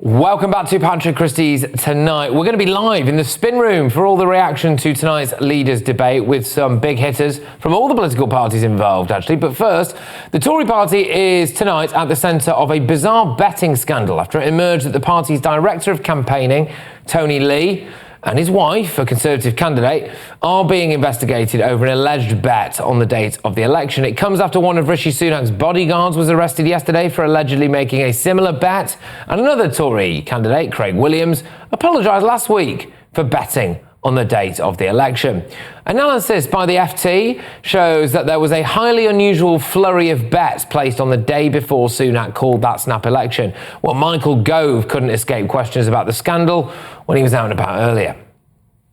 Welcome back to Patrick Christie's Tonight. We're going to be live in the spin room for all the reaction to tonight's leaders' debate with some big hitters from all the political parties involved, actually. But first, the Tory party is tonight at the centre of a bizarre betting scandal after it emerged that the party's director of campaigning, Tony Lee, and his wife, a Conservative candidate, are being investigated over an alleged bet on the date of the election. It comes after one of Rishi Sunak's bodyguards was arrested yesterday for allegedly making a similar bet, and another Tory candidate, Craig Williams, apologised last week for betting on the date of the election. Analysis by the FT shows that there was a highly unusual flurry of bets placed on the day before Sunak called that snap election. Well, Michael Gove couldn't escape questions about the scandal when he was out and about earlier.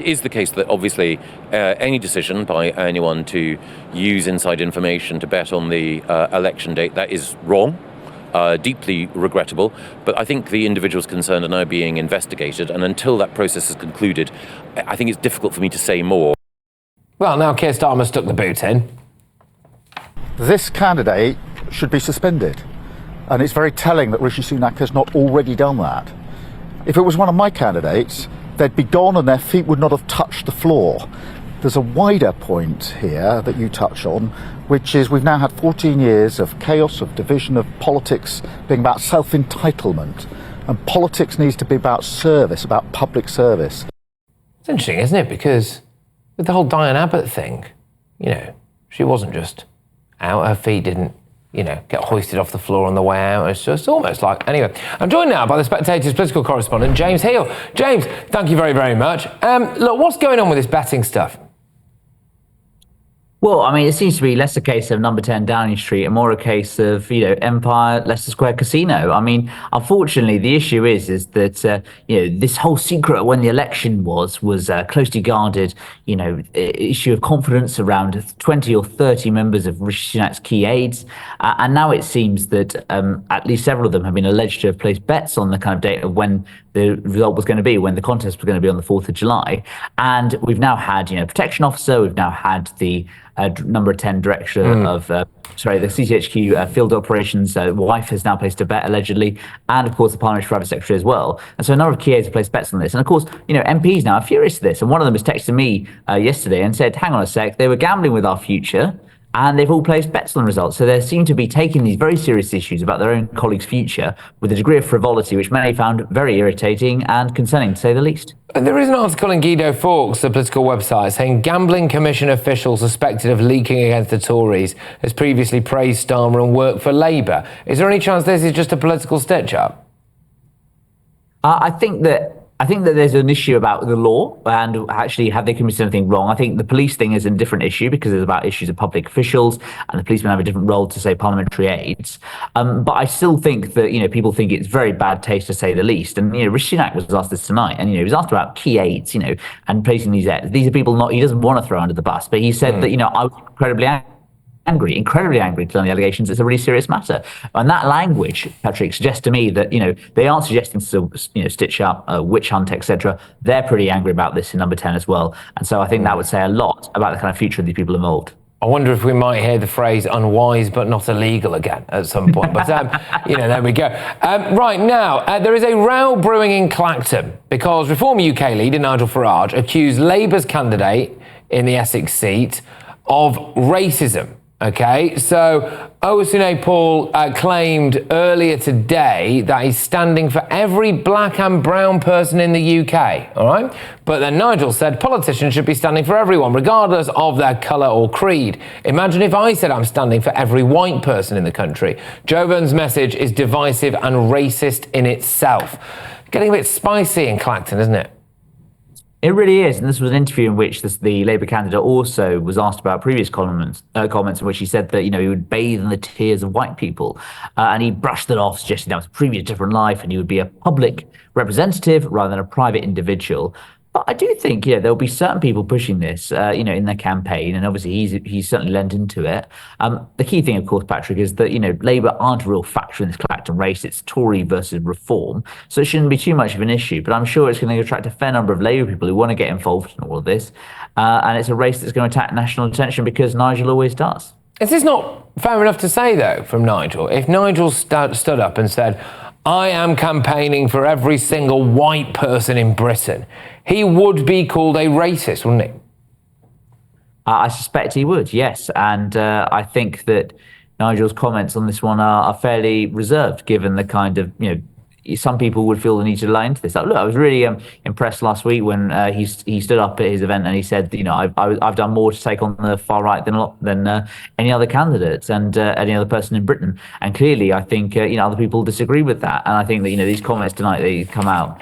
It is the case that obviously any decision by anyone to use inside information to bet on the election date, that is wrong. Deeply regrettable, but I think the individuals concerned are now being investigated, and until that process is concluded, I think it's difficult for me to say more. Well, now Keir Starmer stuck the boot in. This candidate should be suspended, and it's very telling that Rishi Sunak has not already done that. If it was one of my candidates, they'd be gone and their feet would not have touched the floor. There's a wider point here that you touch on, which is we've now had 14 years of chaos, of division, of politics being about self-entitlement. And politics needs to be about service, about public service. It's interesting, isn't it? Because with the whole Diane Abbott thing, she wasn't just out. Her feet didn't, get hoisted off the floor on the way out. It's just almost like... Anyway, I'm joined now by the Spectator's political correspondent, James Heale. James, thank you very, very much. Look, what's going on with this betting stuff? Well, I mean, it seems to be less a case of number 10 Downing Street and more a case of, Empire, Leicester Square Casino. I mean, unfortunately, the issue is that, this whole secret when the election was closely guarded, issue of confidence around 20 or 30 members of Rishi Sunak's key aides. And now it seems that at least several of them have been alleged to have placed bets on the kind of date of when the result was going to be, when the contest was going to be on the 4th of July. And we've now had, protection officer, we've now had the number 10 director of, the CCHQ field operations wife has now placed a bet allegedly, and of course the parliamentary private secretary as well. And so a number of key aides have placed bets on this. And of course, MPs now are furious at this. And one of them has texted me yesterday and said, hang on a sec, they were gambling with our future. And they've all placed bets on the results. So they seem to be taking these very serious issues about their own colleagues' future with a degree of frivolity, which many found very irritating and concerning, to say the least. And there is an article in Guido Fawkes, the political website, saying Gambling Commission official suspected of leaking against the Tories has previously praised Starmer and worked for Labour. Is there any chance this is just a political stitch-up? I think that there's an issue about the law and actually have they committed anything wrong. I think the police thing is a different issue because it's about issues of public officials and the policemen have a different role to, say, parliamentary aides. But I still think that, people think it's very bad taste to say the least. And, Rishi Sunak was asked this tonight and, he was asked about key aides, and placing these aides. These are people he doesn't want to throw under the bus, but he said that, I was incredibly angry to learn the allegations. It's a really serious matter. And that language, Patrick, suggests to me that, they aren't suggesting to, stitch up witch hunt, etc. They're pretty angry about this in number 10 as well. And so I think that would say a lot about the kind of future of these people involved. I wonder if we might hear the phrase unwise but not illegal again at some point. But, there we go. Right now, there is a row brewing in Clacton because Reform UK leader Nigel Farage accused Labour's candidate in the Essex seat of racism. Okay, so Owasune Paul claimed earlier today that he's standing for every black and brown person in the UK, all right? But then Nigel said politicians should be standing for everyone, regardless of their colour or creed. Imagine if I said I'm standing for every white person in the country. Joburn's message is divisive and racist in itself. Getting a bit spicy in Clacton, isn't it? It really is. And this was an interview in which the Labour candidate also was asked about previous comments in which he said that, he would bathe in the tears of white people. And he brushed it off, suggesting that was a previous different life and he would be a public representative rather than a private individual. But I do think, there'll be certain people pushing this, in their campaign, and obviously he's certainly lent into it. The key thing, of course, Patrick, is that, Labour aren't a real factor in this Clacton race. It's Tory versus Reform, so it shouldn't be too much of an issue. But I'm sure it's going to attract a fair number of Labour people who want to get involved in all of this. And it's a race that's going to attract national attention because Nigel always does. Is this not fair enough to say, though, from Nigel? If Nigel stood up and said, I am campaigning for every single white person in Britain, he would be called a racist, wouldn't he? I suspect he would, yes. And I think that Nigel's comments on this one are fairly reserved, given the kind of, some people would feel the need to lay into this. Like, look, I was really impressed last week when he stood up at his event and he said, I've done more to take on the far right than any other candidates and any other person in Britain. And clearly, I think other people disagree with that. And I think that these comments tonight that come out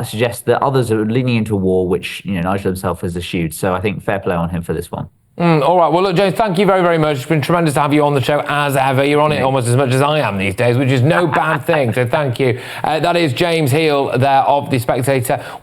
suggest that others are leaning into a war, which Nigel himself has eschewed. So I think fair play on him for this one. All right. Well, look, James, thank you very, very much. It's been tremendous to have you on the show as ever. You're on it almost as much as I am these days, which is no bad thing. So thank you. That is James Heale there of The Spectator.